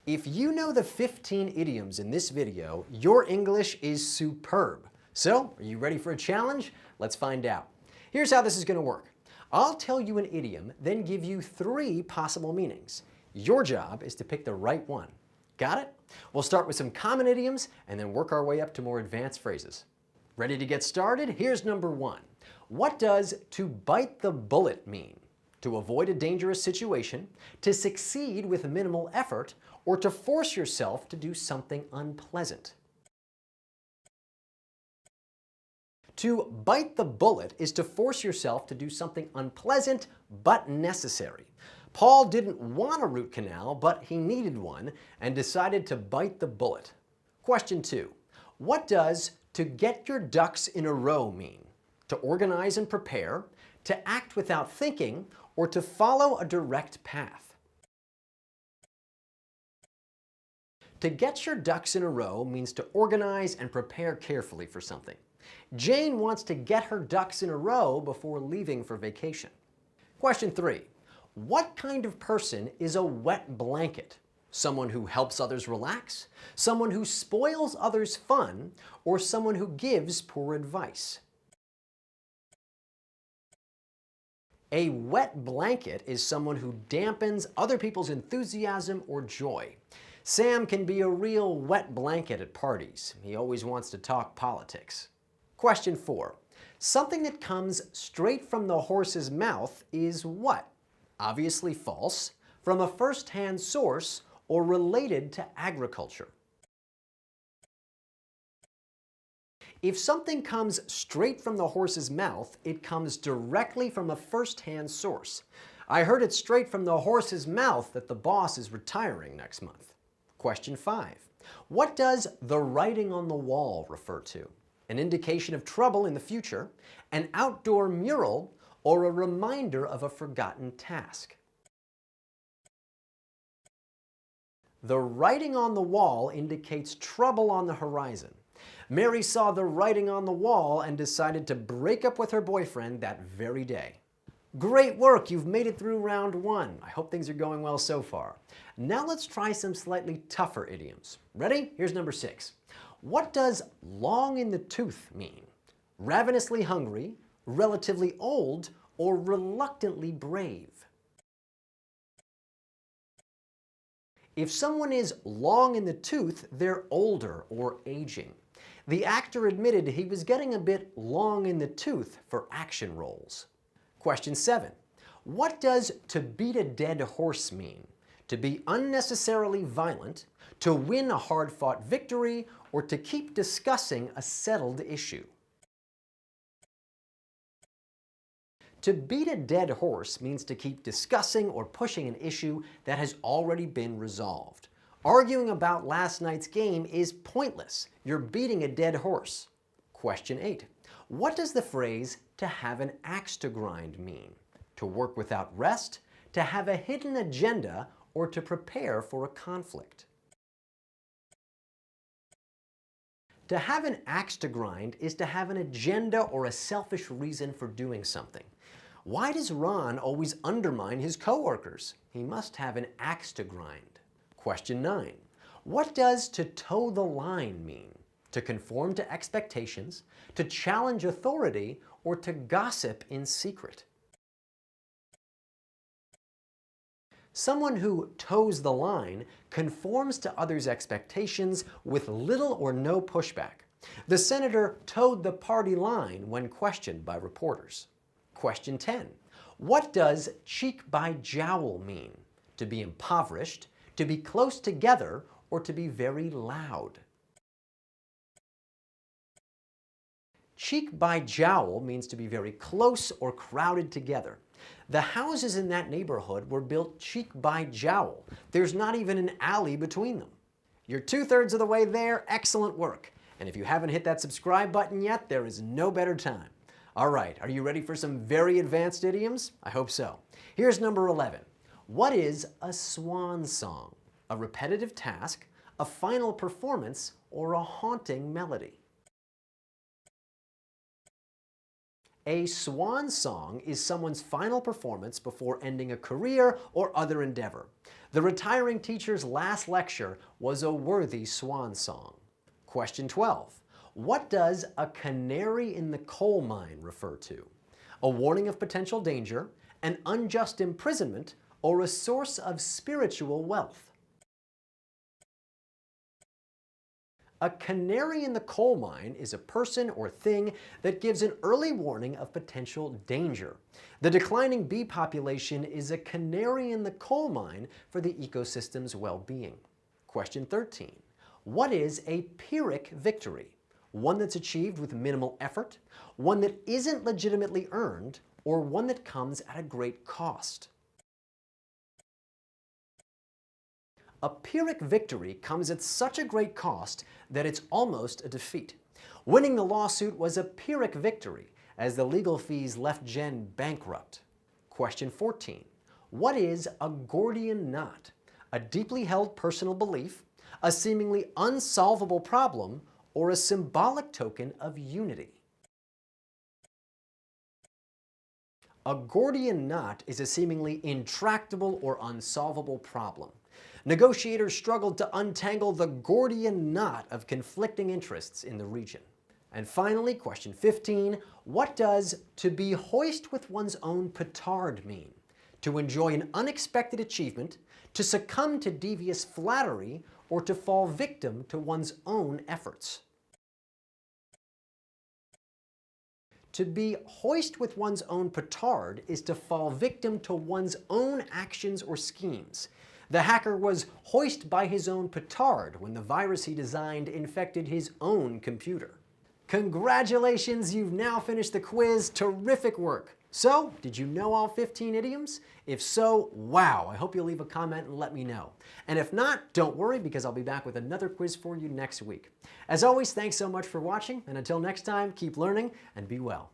If you know the 15 idioms in this video, your English is superb. So, are you ready for a challenge? Let's find out. Here's how this is going to work. I'll tell you an idiom, then give you 3 possible meanings. Your job is to pick the right one. Got it? We'll start with some common idioms and then work our way up to more advanced phrases. Ready to get started? Here's number 1. What does "to bite the bullet" mean? To avoid a dangerous situation, to succeed with minimal effort, or to force yourself to do something unpleasant. To bite the bullet is to force yourself to do something unpleasant but necessary. Paul didn't want a root canal, but he needed one and decided to bite the bullet. Question 2. What does "to get your ducks in a row" mean? To organize and prepare, to act without thinking, or to follow a direct path? To get your ducks in a row means to organize and prepare carefully for something. Jane wants to get her ducks in a row before leaving for vacation. Question 3. What kind of person is a wet blanket? Someone who helps others relax, someone who spoils others' fun, or someone who gives poor advice? A wet blanket is someone who dampens other people's enthusiasm or joy. Sam can be a real wet blanket at parties. He always wants to talk politics. Question 4. Something that comes straight from the horse's mouth is what? Obviously false, from a first-hand source, or related to agriculture. If something comes straight from the horse's mouth, it comes directly from a first-hand source. I heard it straight from the horse's mouth that the boss is retiring next month. Question 5. What does "the writing on the wall" refer to? An indication of trouble in the future, an outdoor mural, or a reminder of a forgotten task? The writing on the wall indicates trouble on the horizon. Mary saw the writing on the wall and decided to break up with her boyfriend that very day. Great work! You've made it through round 1. I hope things are going well so far. Now let's try some slightly tougher idioms. Ready? Here's number 6. What does "long in the tooth" mean? Ravenously hungry, relatively old, or reluctantly brave? If someone is long in the tooth, they're older or aging. The actor admitted he was getting a bit long in the tooth for action roles. Question 7. What does "to beat a dead horse" mean? To be unnecessarily violent, to win a hard-fought victory, or to keep discussing a settled issue? To beat a dead horse means to keep discussing or pushing an issue that has already been resolved. Arguing about last night's game is pointless. You're beating a dead horse. Question 8. What does the phrase "to have an axe to grind" mean? To work without rest, to have a hidden agenda, or to prepare for a conflict? To have an axe to grind is to have an agenda or a selfish reason for doing something. Why does Ron always undermine his coworkers? He must have an axe to grind. Question 9. What does "to toe the line" mean? To conform to expectations, to challenge authority, or to gossip in secret? Someone who toes the line conforms to others' expectations with little or no pushback. The senator toed the party line when questioned by reporters. Question 10. What does "cheek by jowl" mean? To be impoverished, to be close together, or to be very loud? Cheek by jowl means to be very close or crowded together. The houses in that neighborhood were built cheek by jowl. There's not even an alley between them. You're 2/3 of the way there. Excellent work. And if you haven't hit that subscribe button yet, there is no better time. All right, are you ready for some very advanced idioms? I hope so. Here's number 11. What is a swan song? A repetitive task, a final performance, or a haunting melody? A swan song is someone's final performance before ending a career or other endeavor. The retiring teacher's last lecture was a worthy swan song. Question 12. What does a canary in the coal mine refer to? A warning of potential danger, an unjust imprisonment, or a source of spiritual wealth? A canary in the coal mine is a person or thing that gives an early warning of potential danger. The declining bee population is a canary in the coal mine for the ecosystem's well-being. Question 13. What is a Pyrrhic victory? One that's achieved with minimal effort, one that isn't legitimately earned, or one that comes at a great cost? A Pyrrhic victory comes at such a great cost that it's almost a defeat. Winning the lawsuit was a Pyrrhic victory, as the legal fees left Jen bankrupt. Question 14. What is a Gordian knot? A deeply held personal belief, a seemingly unsolvable problem, or a symbolic token of unity? A Gordian knot is a seemingly intractable or unsolvable problem. Negotiators struggled to untangle the Gordian knot of conflicting interests in the region. And finally, question 15, what does to be hoist with one's own petard mean? To enjoy an unexpected achievement, to succumb to devious flattery, or to fall victim to one's own efforts? To be hoist with one's own petard is to fall victim to one's own actions or schemes. The hacker was hoist by his own petard when the virus he designed infected his own computer. Congratulations, you've now finished the quiz. Terrific work. So, did you know all 15 idioms? If so, wow, I hope you'll leave a comment and let me know. And if not, don't worry, because I'll be back with another quiz for you next week. As always, thanks so much for watching, and until next time, keep learning and be well.